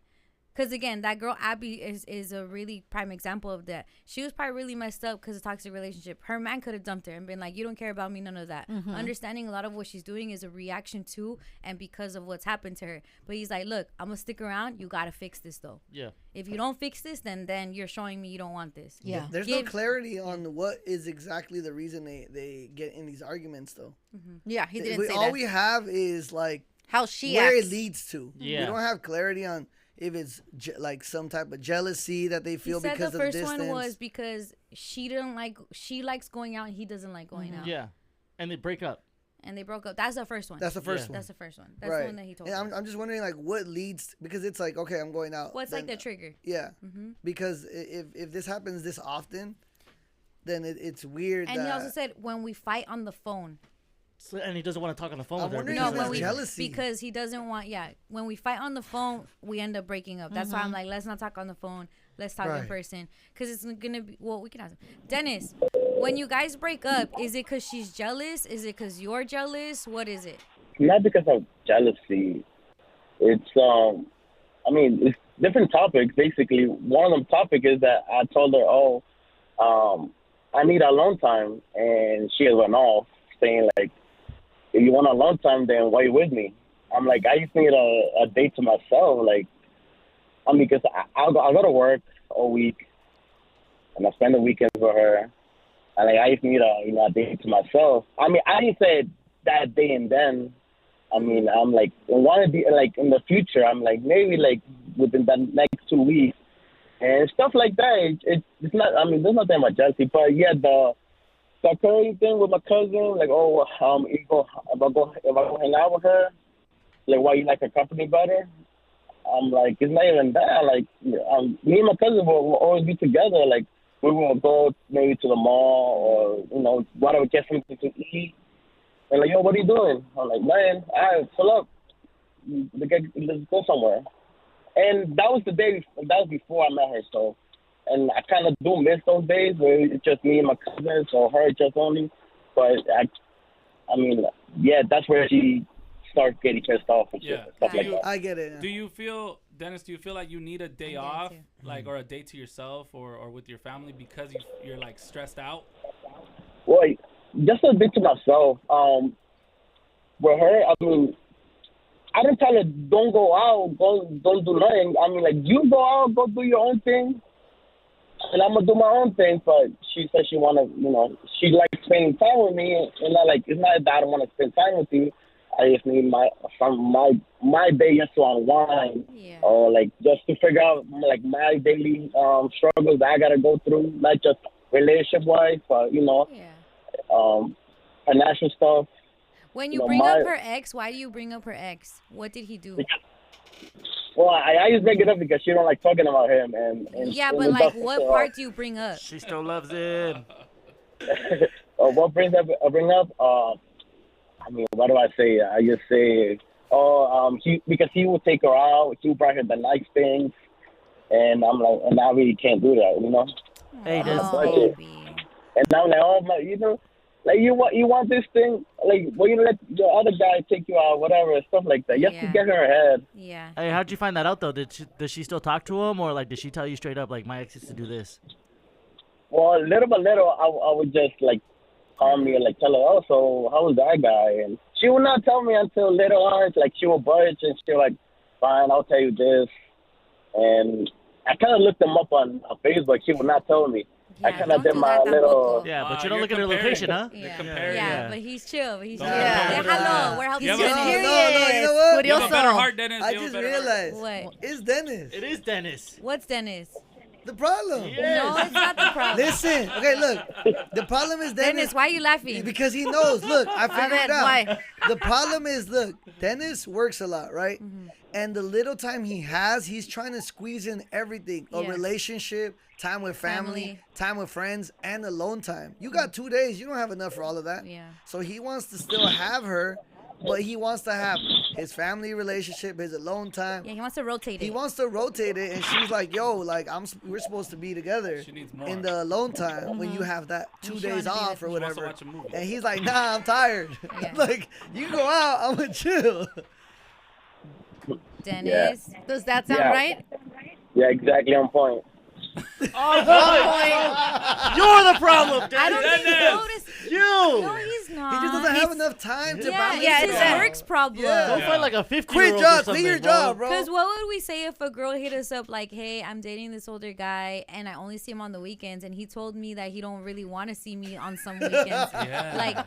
Because again, that girl Abby is a really prime example of that. She was probably really messed up because of toxic relationship. Her man could have dumped her and been like, you don't care about me, none of that. Understanding a lot of what she's doing is a reaction to and because of what's happened to her. But he's like, look, I'm gonna stick around. You gotta fix this though. Yeah. If you don't fix this, then you're showing me you don't want this. Yeah. There's no clarity on what is exactly the reason they get in these arguments though. Yeah, he didn't say all that. we have is like How she where acts. it leads to. Yeah. We don't have clarity on if it's like some type of jealousy that they feel He said because the of the first distance. one was because she likes going out and he doesn't like going out. Yeah. And they break up. And they broke up. That's the first one. That's the first one. That's the first one. That's right. the one that he told And us. I'm just wondering like what leads because it's like okay I'm going out. What's like the trigger? Yeah. Because if this happens this often, then it's weird. And he also said when we fight on the phone. So, and he doesn't want to talk on the phone I'm with her. wondering because if of it's that. jealousy. Because he doesn't want, when we fight on the phone, we end up breaking up. That's why I'm like, let's not talk on the phone. Let's talk in person. Because it's going to be, we can ask him. Dennis, when you guys break up, is it because she's jealous? Is it because you're jealous? What is it? Not because of jealousy. It's it's different topics. Basically, one of the topic is that I told her, I need alone time, and she went off saying like, if you want alone time, then why you with me? I'm like, I just need a date to myself. Like, because I go to work all week, and I spend the weekends with her, and like I just need a date to myself. I didn't say that day and then. I'm like, I want to be like in the future. I'm like maybe like within the next 2 weeks and stuff like that. It's not. There's nothing about jealousy, but yeah, the current thing with my cousin, like, if I go hang out with her, like, why you like her company better? I'm like, it's not even that. Like, me and my cousin will always be together. Like, we will go maybe to the mall or, whatever, get something to eat. And like, yo, what are you doing? I'm like, man, all right, pull up. Let's go somewhere. And that was before I met her, so. And I kind of do miss those days where it's just me and my cousins or her just only. But, that's where she starts getting pissed off and stuff like that. I get it. Do you feel, Dennis, like you need a day off, like, or a day to yourself or with your family because you're like, stressed out? Well, just a bit to myself. With her, I didn't tell her, don't go out, don't do nothing. You go out, go do your own thing. And I'm going to do my own thing, but she said she want to, she likes spending time with me. And it's not that I don't want to spend time with you. I just need my day just to unwind. Yeah. Or, just to figure out, my daily struggles that I got to go through, not just relationship-wise, but, financial stuff. When you bring up her ex, why do you bring up her ex? What did he do? Well, I just bring it up because she don't like talking about him. And but what part do you bring up? She still loves him. What bring up? What do I say? I just say, because he would take her out. He would bring her the nice things. And I'm like, and I really can't do that, Hey, and I'm like, like you want this thing, like, well, you let your other guy take you out, whatever, stuff like that. You have to get her ahead. Yeah. Hey, how'd you find that out though? Does she still talk to him, or did she tell you straight up, my ex used to do this? Well, little by little, I would just call me and tell her, oh, so how was that guy? And she would not tell me until later on. She would budge and she was fine, I'll tell you this. And I kind of looked him up on Facebook. She would not tell me. Yeah, I kind of did my little. Yeah, but you don't look at her location, huh? Yeah, but he's chill. He's chill. Yeah. We're helping you. No, you know what? You have a better heart, Dennis. I just realized. What? It's Dennis. It is Dennis. What's Dennis? The problem. Yes. No, it's not the problem. Listen. Okay, look. The problem is Dennis, why are you laughing? Because he knows. Look, I figured it out. Why? The problem is, look, Dennis works a lot, right? Mm-hmm. And the little time he has, he's trying to squeeze in everything. A relationship, time with family, time with friends, and alone time. You got 2 days. You don't have enough for all of that. Yeah. So he wants to still have her, but he wants to have his family relationship, his alone time. Yeah, he wants to rotate it. He wants to rotate it, and she's like, yo, we're supposed to be together in the alone time when you have that 2 days off or whatever. And he's like, nah, I'm tired. Yeah. You go out, I'm going to chill. Dennis. Yeah. Does that sound Yeah. right? Yeah, exactly on point. Oh, boy. You're the problem, I Dennis. don't think notice. You. No, he's not. He just doesn't have enough time to Yeah, balance it's it his out. work's problem. Yeah. Go find like a 50-year-old Quit or job, something, quit your bro. job, bro. Because what would we say if a girl hit us up like, hey, I'm dating this older guy and I only see him on the weekends and he told me that he don't really want to see me on some weekends. Yeah. Like,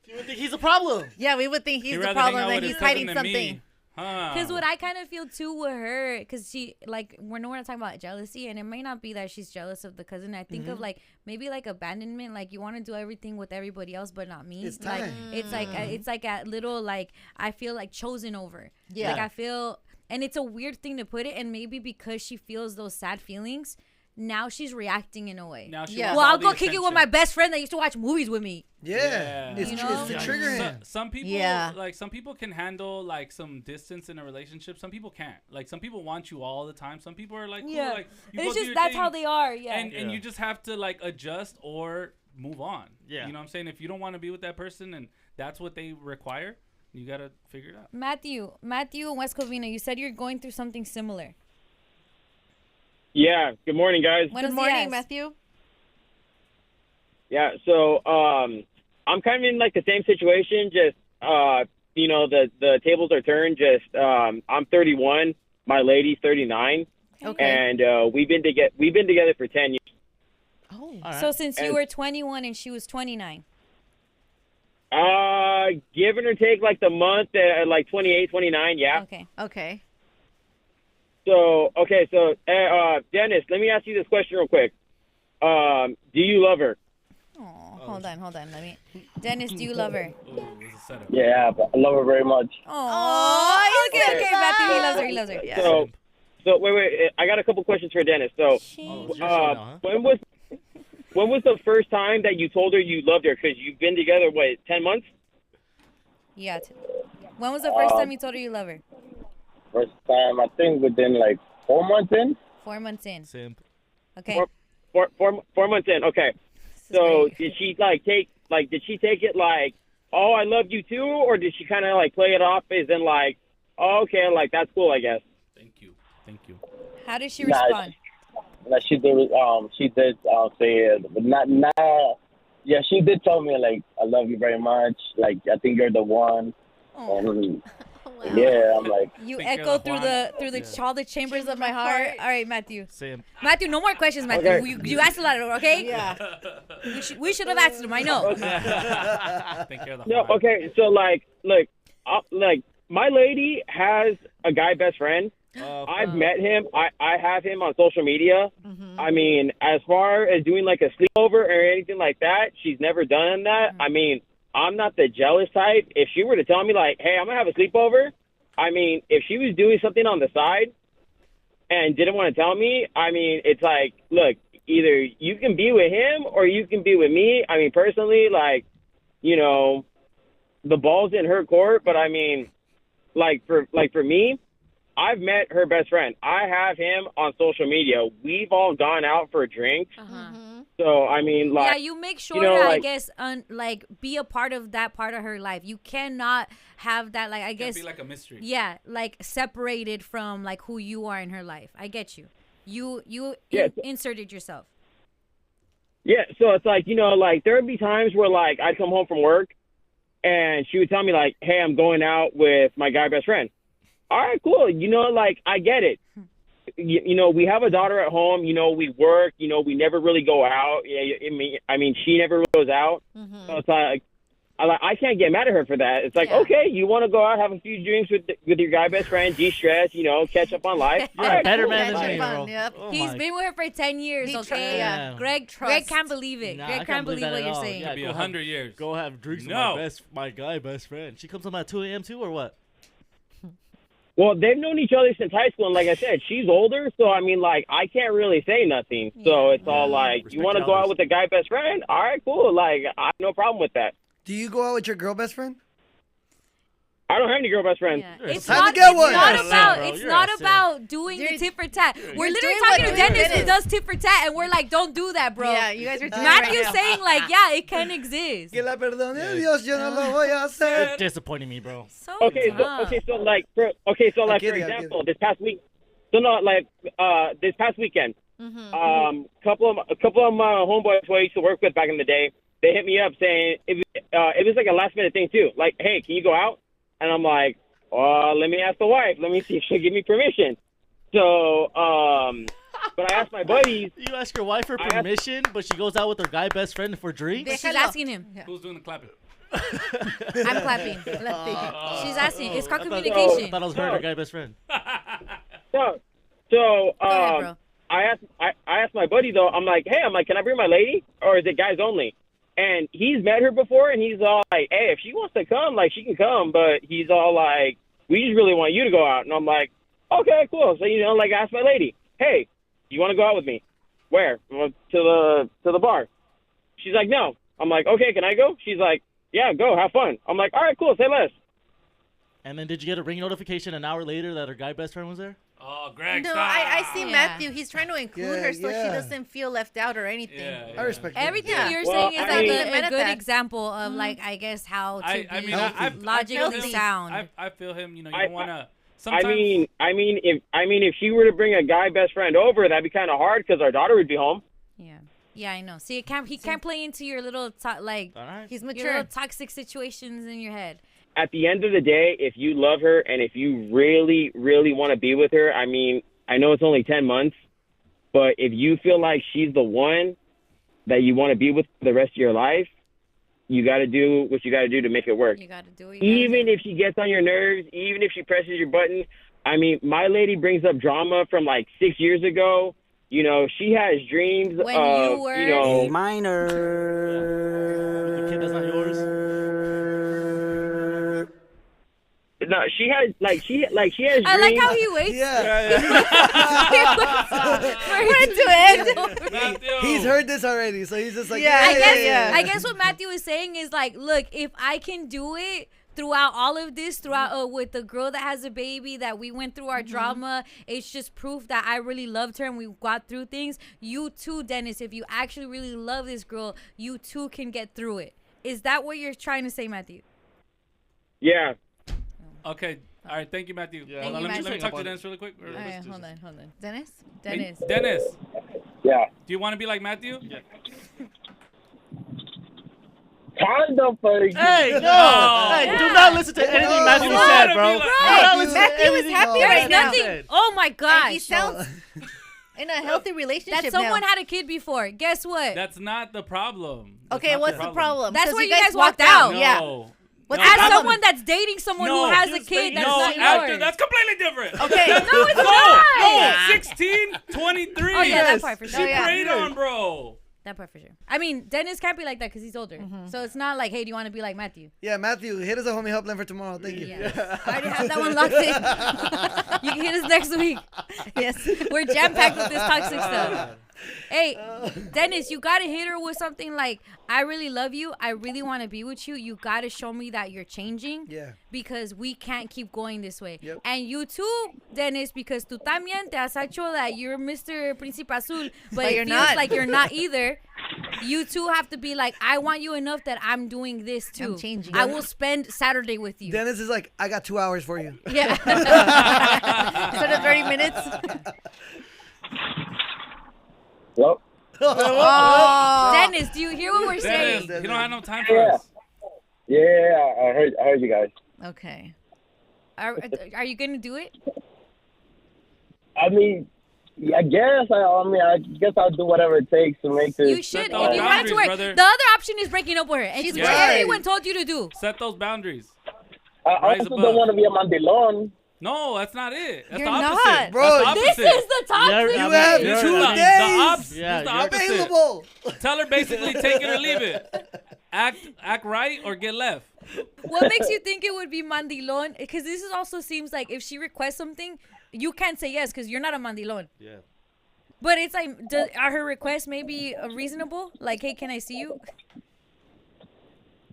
You would think he's a problem. Yeah, we would think he's He'd the rather hang problem out that with he's his cousin hiding than something. me. Huh. because what I kind of feel too with her, because she, like, we're not talking about jealousy, and it may not be that she's jealous of the cousin. I think of, like, maybe, like, abandonment. Like, you want to do everything with everybody else, but not me. It's Like, time. it's like a little, like, I feel, like, chosen over. Yeah. Like, I feel, and it's a weird thing to put it, and maybe because she feels those sad feelings, now she's reacting in a way. Now she Yeah. wants Well, all I'll the go kick it with attention. my best friend that used to watch movies with me. Yeah. It's, You it's know? to trigger him. Some people, Yeah. like some people can handle like some distance in a relationship. Some people can't. Like some people want you all the time. Some people are like, cool, Yeah. like you It's go do just, your that's thing, how they are. Yeah. and you just have to like adjust or move on. Yeah. You know what I'm saying? If you don't want to be with that person and that's what they require, you gotta figure it out. Matthew and West Covina, you said you're going through something similar. Yeah. Good morning, guys. Buenos Good morning, dias. Matthew. Yeah. So, I'm kind of in like the same situation. Just, you know, the tables are turned. Just, I'm 31. My lady's 39, Okay. and we've been together for 10 years. Oh. All right. So since you And- were 21 and she was 29. Give or take like the month, like 28, 29. Yeah. Okay. Okay. So, okay. So, Dennis, let me ask you this question real quick. Do you love her? Oh, hold on. Let me. Dennis, do you love her? Ooh, it was a setup. Yeah, but I love her very much. Oh, okay, Matthew, he loves her. Yeah. So wait. I got a couple questions for Dennis. So, Oh, it's your show now, huh? when was the first time that you told her you loved her? Because you've been together, what, 10 months? Yeah. When was the first time you told her you love her? First time, I think within like 4 months in. 4 months in. Simp. Okay. Four months in. Okay. This is So great. did she did she take it like, oh, I love you too, or did she kind of like play it off as in like, oh, okay, like that's cool, I guess. Thank you. How did she Nah, respond? She did say it, but not. Yeah, she did tell me like, I love you very much. Like, I think you're the one. Oh. And yeah, I'm like, You Think echo of through Juan. all the chambers of my heart. All right, Matthew. Simp. Matthew, no more questions, Matthew. Okay. You asked a lot, okay? Yeah. We should have asked them. I know. Think you're the no, Juan. okay. So like my lady has a guy best friend. I've met him. I have him on social media. I mean, as far as doing like a sleepover or anything like that, she's never done that. I mean, I'm not the jealous type. If she were to tell me like, hey, I'm gonna have a sleepover, I mean, if she was doing something on the side and didn't want to tell me, I mean, it's like, look, either you can be with him or you can be with me. I mean, personally, like, you know, the ball's in her court, but I mean, for me, I've met her best friend. I have him on social media. We've all gone out for drinks. So, I mean, like... Yeah, you make sure you know, to, I like- guess, like, be a part of that part of her life. You cannot have that, like, I Can't guess... be like a mystery. Yeah, like, separated from, like, who you are in her life. I get you. You Yeah. inserted yourself. Yeah, so it's like, you know, like, there would be times where, like, I'd come home from work, and she would tell me, like, hey, I'm going out with my guy best friend. All right, cool. You know, like, I get it. You know, we have a daughter at home. You know, we work. You know, we never really go out. I mean, she never goes out. So it's like, I can't get mad at her for that. It's like, Yeah. okay, you want to go out, have a few drinks with your guy best friend, de-stress, you know, catch up on life. You're All a right, better cool. man That's than me, fun, bro. yep. Oh He's my- been with her for 10 years, He okay? Yeah. Greg Trust. can't believe it. Nah, Greg I can't believe that what at you're all. saying. Yeah, Could be go 100 have- years. Go have drinks No. with my guy best friend. She comes home at 2 a.m. too, or what? Well, they've known each other since high school, and like I said, she's older, so I mean, like, I can't really say nothing. So it's all like, Respect you want to your go out elders. with a guy best friend? All right, cool. Like, I have no problem with that. Do you go out with your girl best friend? I don't have any girl best friends. Yeah. It's time not, to get it's one. not You're a about simp, bro. it's You're not a simp. about doing the tit for tat. We're literally talking to Dennis who does tit for tat, and we're like, don't do that, bro. Yeah, you guys are doing Matthew's right saying like, yeah, it can exist. Que la perdone Dios, yo no lo voy a hacer. You're disappointing me, bro. So Okay, dumb. so like for example, this past week, this past weekend, couple of my homeboys who I used to work with back in the day, they hit me up saying it was like a last minute thing too. Like, hey, can you go out? And I'm like, let me ask the wife. Let me see if she'll give me permission. So, but I asked my buddies. You ask your wife for permission, but she goes out with her guy best friend for drinks? She's asking him. Who's doing the clapping? I'm clapping. She's asking. It's called I communication. thought I was her guy best friend. So, Go ahead, bro. I asked my buddy though. I'm like, hey, can I bring my lady, or is it guys only? And he's met her before, and he's all like, hey, if she wants to come, like, she can come. But he's all like, we just really want you to go out. And I'm like, okay, cool. So, like, I asked my lady, hey, you want to go out with me? Where? Well, to the bar. She's like, no. I'm like, okay, can I go? She's like, yeah, go, have fun. I'm like, all right, cool, say less. And then did you get a ring notification an hour later that her guy best friend was there? Oh, Greg, No, stop. I see Yeah. Matthew. He's trying to include her so she yeah. doesn't feel left out or anything. Yeah, I respect that. Everything Yeah. you're Well, saying is I like mean- a good example of like I guess how to I be mean, I logically feel him. sound. I feel him. You I- don't want to. I Sometimes. mean, if she were to bring a guy best friend over, that'd be kind of hard because our daughter would be home. Yeah, I know. See, he can't play into your little like All right. He's your mature. little toxic situations in your head. At the end of the day, if you love her and if you really, really want to be with her, I mean, I know it's only 10 months, but if you feel like she's the one that you want to be with for the rest of your life, you got to do what you got to do to make it work. You got to do it. Even if she gets on your nerves, even if she presses your button. I mean, my lady brings up drama from like 6 years ago. You know, she has dreams When of, you were- you know, minor. The kid that's not yours. no, she has dreams. I like how he waits Yeah. for it to end. Matthew. He's heard this already, so he's just like, Yeah, I guess what Matthew is saying is like, look, if I can do it throughout all of this, with the girl that has a baby, that we went through our drama, it's just proof that I really loved her and we got through things. You too, Dennis, if you actually really love this girl, you too can get through it. Is that what you're trying to say, Matthew? Yeah. Okay. All right. Thank you, Matthew. Yeah. Thank Hold on, you, let me Matthew. talk to Dennis really quick. All right, hold on. Dennis? Hey, Dennis, Yeah. do you want to be like Matthew? Yeah. Kind of funny. Hey, no! No. Hey, do not listen to anything Matthew No. said, bro. Bro, Do not listen to Matthew is anything happy There right is now. nothing. said. Oh my And he gosh. sounds in a healthy relationship That someone now. had a kid before. Guess what? That's not the problem. That's Okay, not what's the problem? That's 'Cause where you guys walked out. No. Yeah. What's No, the As problem? someone that's dating someone No. who has a kid that's No, not after yours. that's completely different. Okay. No, it's No, not. no, 16, 23. Oh, yeah, that part for She sure. yeah. preyed on, bro. That part for sure. I mean, Dennis can't be like that because he's older. So it's not like, hey, do you want to be like Matthew? Yeah, Matthew, hit us a homie helpline for tomorrow. Thank you. Yeah. I already have that one locked in. You can hit us next week. Yes. We're jam-packed with this toxic stuff. Hey, Dennis, you got to hit her with something like, I really love you. I really want to be with you. You got to show me that you're changing. Yeah. Because we can't keep going this way. Yep. And you too, Dennis, because tú también te has hecho that you're Mr. Príncipe Azul, but it you're feels not. like you're not either. You two have to be like, I want you enough that I'm doing this too. I'm changing. I will spend Saturday with you. Dennis is like, I got 2 hours for you. Yeah. Instead of 30 minutes. Well, Dennis, do you hear what we're Dennis, saying? you don't have no time for Yeah. us. yeah, I heard you guys. Okay. Are you gonna do it? I mean, I guess I guess I'll do whatever it takes to make this. You should. If you those want it to boundaries, work, brother. the other option is breaking up with her, and She's what right. everyone told you to do. Set those boundaries. I Rise also above. don't want to be a mandilon. No, that's not it. That's You're the not. opposite. Bro, That's the This opposite. is the toxic. You have You're 2 right. days. Yeah, It's the you're opposite. Available. Tell her basically take it or leave it. Act right or get left. What makes you think it would be mandilon? Because this is also seems like if she requests something, you can't say yes because you're not a mandilon. Yeah. But it's like, are her requests maybe reasonable? Like, hey, can I see you?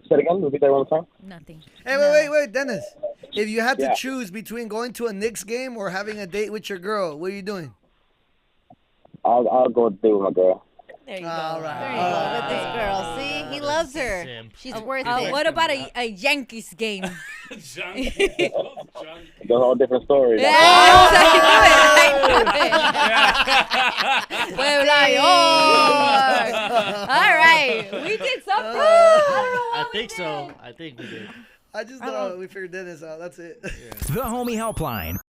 Say it again. Repeat that one more time. Nothing. Hey, wait, Dennis. If you had to choose between going to a Knicks game or having a date with your girl, what are you doing? I'll go date with my girl. There you go. All right. There you go with this girl. See, he loves her. She's worth it. What about a Yankees game? Junkie. Those all different stories. Yeah, Puebla York. All right, we did something. I think so. I think we did. I just thought we figured Dennis out. That's it. The Homie Helpline.